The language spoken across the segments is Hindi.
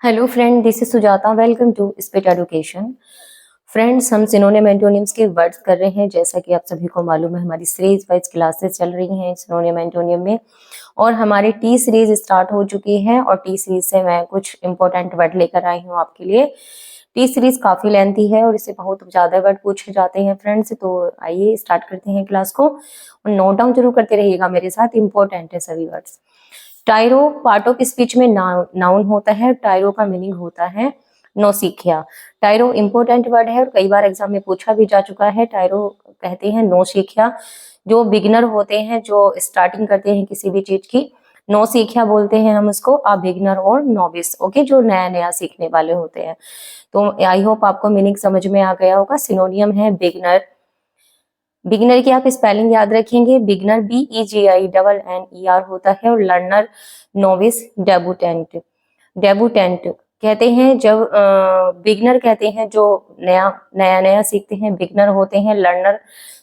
Hello friend, this is Sujata. Welcome to speed education. Friends, हम सिनोनिम एंटोनिम्स के वर्ड्स कर रहे हैं। जैसा कि आप सभी को मालूम है, हमारी सीरीज वाइज क्लासेस चल रही हैं सिनोनिम एंटोनिम में, और हमारी टी सीरीज स्टार्ट हो चुकी है। और टी सीरीज से मैं कुछ इंपॉर्टेंट वर्ड लेकर आई हूँ आपके लिए। टी सीरीज काफी लेंथी है और इससे बहुत ज्यादा वर्ड पूछे जाते हैं फ्रेंड्स। तो आइए स्टार्ट करते हैं क्लास को, और नोट डाउन जरूर करते रहिएगा मेरे साथ, इंपॉर्टेंट है सभी वर्ड्स। टायरो पार्ट ऑफ स्पीच में नाउन होता है। टायरो का मीनिंग होता है नौसिखिया। टायरो इंपॉर्टेंट वर्ड है और कई बार एग्जाम में पूछा भी जा चुका है। टायरो कहते हैं नौसिखिया। जो बिगिनर होते हैं, जो स्टार्टिंग करते हैं किसी भी चीज की, नौसिखिया बोलते हैं हम उसको। आ बिगिनर और नोविस, ओके, जो नया नया सीखने वाले होते हैं। तो आई होप आपको मीनिंग समझ में आ गया होगा। सिनोनियम है बिगिनर। बिगिनर की आप स्पेलिंग याद रखेंगे। बिगिनर BEGINNER होता है, और लर्नर नोविस डेबुटेंट। डेबुटेंट कहते हैं जब बिगिनर कहते हैं जो नया नया नया सीखते हैं, बिगिनर होते हैं। लर्नर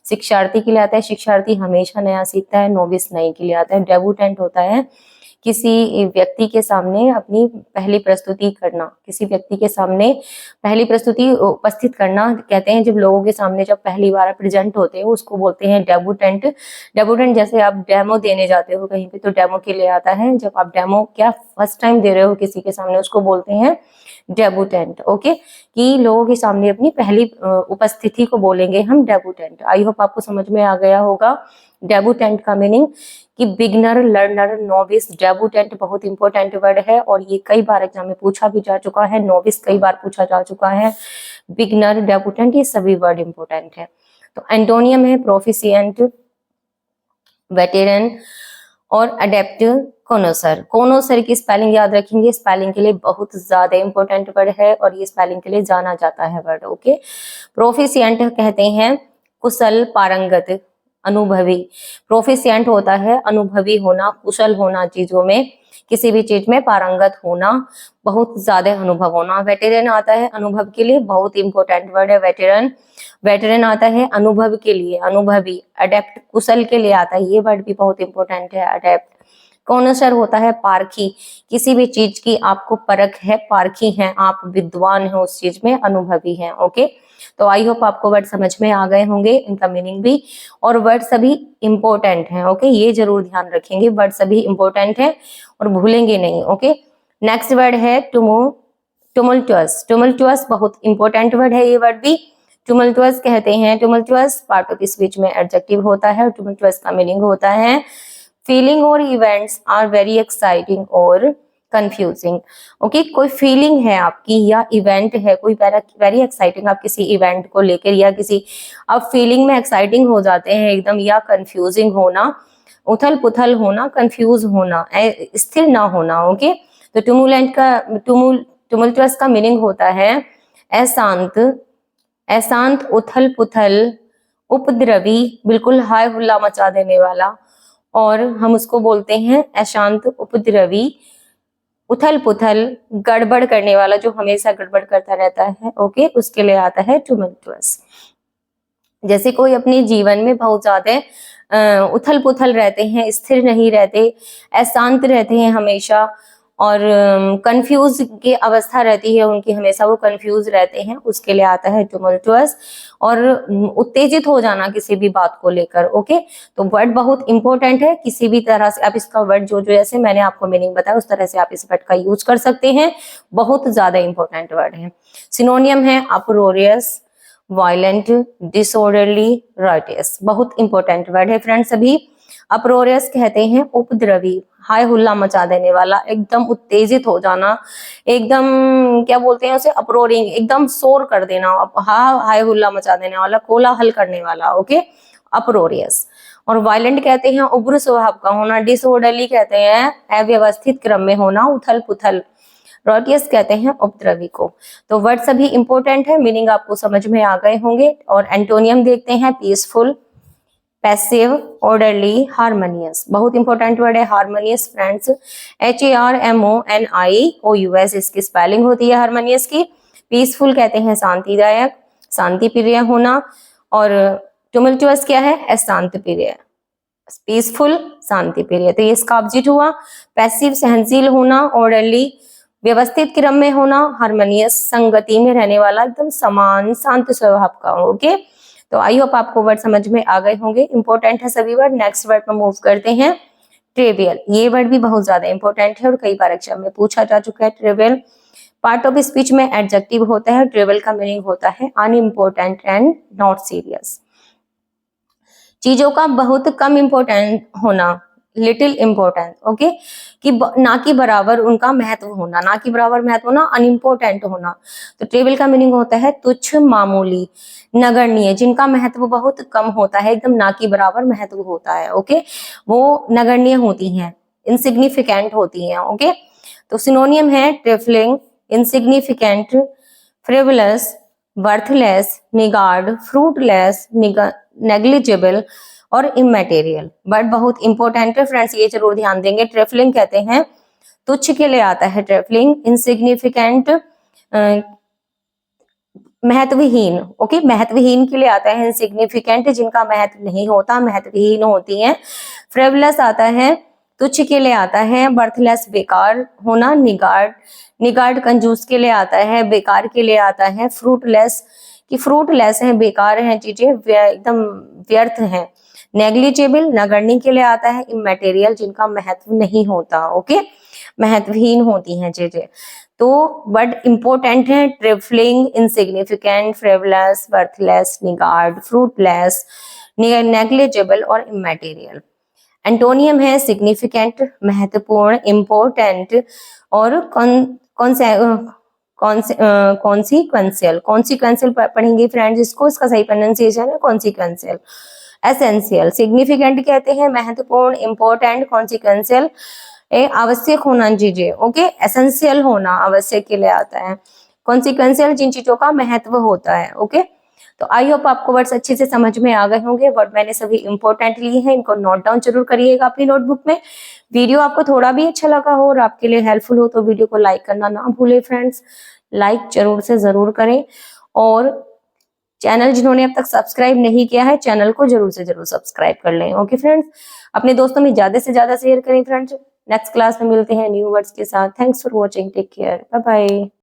शिक्षार्थी के लिए आता है, शिक्षार्थी हमेशा नया सीखता है। नोविस नई के लिए आता है। डेबुटेंट होता है किसी व्यक्ति के सामने अपनी पहली प्रस्तुति करना, किसी व्यक्ति के सामने पहली प्रस्तुति उपस्थित करना। कहते हैं जब लोगों के सामने जब पहली बार प्रेजेंट होते हैं, उसको बोलते हैं डेबुटेंट। डेबुटेंट जैसे आप डेमो देने जाते हो कहीं पे, तो डेमो के लिए आता है। जब आप डेमो क्या फर्स्ट टाइम दे रहे हो किसी के सामने, उसको बोलते हैं डेबुटेंट। ओके, कि लोगों के सामने अपनी पहली उपस्थिति को बोलेंगे हम डेबुटेंट। आई होप आपको समझ में आ गया होगा डेबुटेंट का मीनिंग, कि बिगनर, लर्नर, नोविस। डेबुटेंट बहुत इंपॉर्टेंट वर्ड है और ये कई बार एग्जाम में पूछा भी जा चुका है। नोविस कई बार पूछा जा चुका है। बिगनर, डेबुटेंट, ये सभी वर्ड इंपॉर्टेंट है। तो एंटोनियम है प्रोफिशिएंट, वेटेरन और अडेप्ट, कोनोसर। कोनोसर की स्पेलिंग याद रखेंगे। स्पेलिंग के लिए बहुत ज्यादा इंपॉर्टेंट वर्ड है और ये स्पेलिंग के लिए जाना जाता है वर्ड। ओके, प्रोफिशिएंट कहते हैं कुशल, पारंगत, अनुभवी। प्रोफिशिएंट होता है अनुभवी होना, कुशल होना चीजों में, किसी भी चीज में पारंगत होना, बहुत ज्यादा अनुभव होना। वेटेरन आता है अनुभव के लिए, बहुत इंपॉर्टेंट वर्ड है वेटेरन। वेटेरन आता है अनुभव के लिए, अनुभवी। अडेप्ट कुशल के लिए आता है, ये वर्ड भी बहुत इंपॉर्टेंट है, अडेप्ट। कॉनोसर होता है पारखी, किसी भी चीज की आपको परख है, पारखी हैं आप, विद्वान हैं उस चीज में, अनुभवी हैं। ओके, तो आई होप आपको वर्ड समझ में आ गए होंगे, इनका मीनिंग भी। और वर्ड सभी इंपॉर्टेंट हैं। ओके, ये जरूर ध्यान रखेंगे, वर्ड सभी इंपॉर्टेंट है और भूलेंगे नहीं। ओके, नेक्स्ट वर्ड है टुमुल्टुअस। टुमुल्टुअस बहुत इंपॉर्टेंट वर्ड है ये वर्ड भी। टुमुल्टुअस कहते हैं, टुमुल्टुअस पार्ट ऑफ स्पीच में एडजेक्टिव होता है। टुमुल्टुअस का मीनिंग होता है फीलिंग और इवेंट्स आर वेरी एक्साइटिंग और कंफ्यूजिंग। ओके, कोई फीलिंग है आपकी या इवेंट है कोई वेरी एक्साइटिंग, आप किसी इवेंट को लेकर या किसी आप फीलिंग में एक्साइटिंग हो जाते हैं एकदम, या कंफ्यूजिंग होना, उथल पुथल होना, कंफ्यूज होना, स्थिर ना होना। ओके, तो टुमुल्टुअस का मीनिंग होता है अशांत, अशांत, उथल पुथल, उपद्रवी, बिल्कुल हाय हुल्ला मचा देने वाला। और हम उसको बोलते हैं अशांत, उपद्रवी, उथल पुथल, गड़बड़ करने वाला, जो हमेशा गड़बड़ करता रहता है। ओके, उसके लिए आता है टुमल्टुअस। जैसे कोई अपने जीवन में बहुत ज्यादा उथल पुथल रहते हैं, स्थिर नहीं रहते, अशांत रहते हैं हमेशा, और कंफ्यूज की अवस्था रहती है उनकी, हमेशा वो कंफ्यूज रहते हैं, उसके लिए आता है टुमल्टुअस। और उत्तेजित हो जाना किसी भी बात को लेकर। ओके, तो वर्ड बहुत इंपॉर्टेंट है, किसी भी तरह से आप इसका वर्ड जो जैसे मैंने आपको मीनिंग बताया उस तरह से आप इस वर्ड का यूज कर सकते हैं, बहुत ज्यादा इंपॉर्टेंट वर्ड है। सिनोनियम है अप्रोरियस, वायलेंट, डिसऑर्डरली, राइटियस। बहुत इंपॉर्टेंट वर्ड है फ्रेंड्स सभी। अप्रोरियस कहते हैं उपद्रवी, हाय हुल्ला मचा देने वाला, एकदम उत्तेजित हो जाना, एकदम क्या बोलते हैं उसे, अप्रोरिंग, एकदम शोर कर देना, हाय हुल्ला मचा देने वाला, कोलाहल करने वाला। ओके, अप्रोरियस। और वायलेंट कहते हैं उग्र स्वभाव का होना। डिसऑर्डरली कहते हैं अव्यवस्थित क्रम में होना, उथल पुथल। रॉटियस कहते हैं उपद्रवी को। तो वर्ड सभी इंपॉर्टेंट है, मीनिंग आपको समझ में आ गए होंगे। और एंटोनियम देखते हैं, पीसफुल, पैसिव, ऑर्डरली, हार्मोनियस। बहुत इंपॉर्टेंट वर्ड है हार्मोनियस फ्रेंड्स, HARMONIOUS इसकी स्पेलिंग होती है हार्मोनियस की। पीसफुल कहते हैं शांतिदायक, शांति प्रिय होना। और टुमल्टुअस क्या है, अशांत प्रिय। पीसफुल, शांति प्रिय, तो ये इसका ऑपोजिट हुआ। पैसिव सहनशील होना, ऑर्डरली व्यवस्थित क्रम में होना, हार्मोनियस, संगति में रहने वाला, एकदम समान शांत स्वभाव का। ओके, तो आई होप आपको वर्ड समझ में आ गए होंगे। इंपॉर्टेंट है सभी वर्ड। नेक्स्ट वर्ड पर मूव करते हैं, ट्रिवियल। ये वर्ड भी बहुत ज्यादा इंपॉर्टेंट है और कई बार एग्जाम में पूछा जा चुका है। ट्रिवियल पार्ट ऑफ स्पीच में एडजेक्टिव होता है। ट्रिवियल का मीनिंग होता है अनइम्पोर्टेंट एंड नॉट सीरियस। चीजों का बहुत कम इम्पोर्टेंट होना, लिटिल इम्पोर्टेंट। ओके, कि ना कि बराबर उनका महत्व होना, ना कि बराबर महत्व होना, अनइम्पोर्टेंट होना। तो ट्रिवियल का मीनिंग होता है तुच्छ, मामूली, नगण्य, जिनका महत्व बहुत कम होता है, एकदम ना कि बराबर महत्व होता है। ओके, वो नगण्य होती हैं, इनसिग्निफिकेंट होती हैं। ओके, तो सिनोनियम है trifling, insignificant, frivolous, worthless, niggard, fruitless, negligible और इमेटेरियल। बट बहुत इंपॉर्टेंट है फ्रेंड्स, ये जरूर ध्यान देंगे। ट्रिफलिंग कहते हैं तुच्छ के लिए आता है ट्रिफलिंग। इनसिग्निफिकेंट महत्वहीन। ओके, महत्वहीन के लिए आता है इनसिग्निफिकेंट, जिनका महत्व नहीं होता, महत्वहीन होती हैं। फ्रिवलस आता है तुच्छ के लिए आता है। बर्थलेस बेकार होना। निगार्ड कंजूस के लिए आता है, बेकार के लिए आता है। फ्रूटलेस कि फ्रूटलेस है, बेकार है चीजें, एकदम व्यर्थ है। नेग्लिजिबल नगण्य के लिए आता है। इमेटेरियल जिनका महत्व नहीं होता। ओके, महत्वहीन होती हैं चीजें। तो वर्ड इंपॉर्टेंट है trifling, insignificant, frivolous, worthless, niggard, fruitless, negligible और इमेटेरियल। एंटोनियम है सिग्निफिकेंट, महत्वपूर्ण, इम्पोर्टेंट और कॉन्सिक्वेंशियल। कॉन्सिक्वेंशियल पढ़ेंगे फ्रेंड्स इसको, इसका सही प्रोनाउंसिएशन है कॉन्सिक्वेंशियल। एसेंशियल, सिग्निफिकेंट कहते हैं महत्वपूर्ण, इम्पोर्टेंट, कॉन्सिक्वेंशियल आवश्यक होना चीजें। ओके, एसेंशियल होना आवश्यक के लिए आता है। कॉन्सिक्वेंशियल जिन चीजों का महत्व होता है। ओके, तो आई होप आपको वर्ड्स अच्छे से समझ में आ गए होंगे। वर्ड मैंने सभी इंपॉर्टेंट लिए हैं, इनको नोट डाउन जरूर करिएगा अपनी नोटबुक में। वीडियो आपको थोड़ा भी अच्छा लगा हो और आपके लिए हेल्पफुल हो तो वीडियो को लाइक करना ना भूले फ्रेंड्स। लाइक जरूर से जरूर करें और चैनल जिन्होंने अब तक सब्सक्राइब नहीं किया है, चैनल को जरूर से जरूर सब्सक्राइब कर लें। ओके फ्रेंड्स, अपने दोस्तों में ज्यादा से ज्यादा शेयर करें फ्रेंड्स। नेक्स्ट क्लास में मिलते हैं न्यू वर्ड्स के साथ। Thanks for watching, take care, bye bye.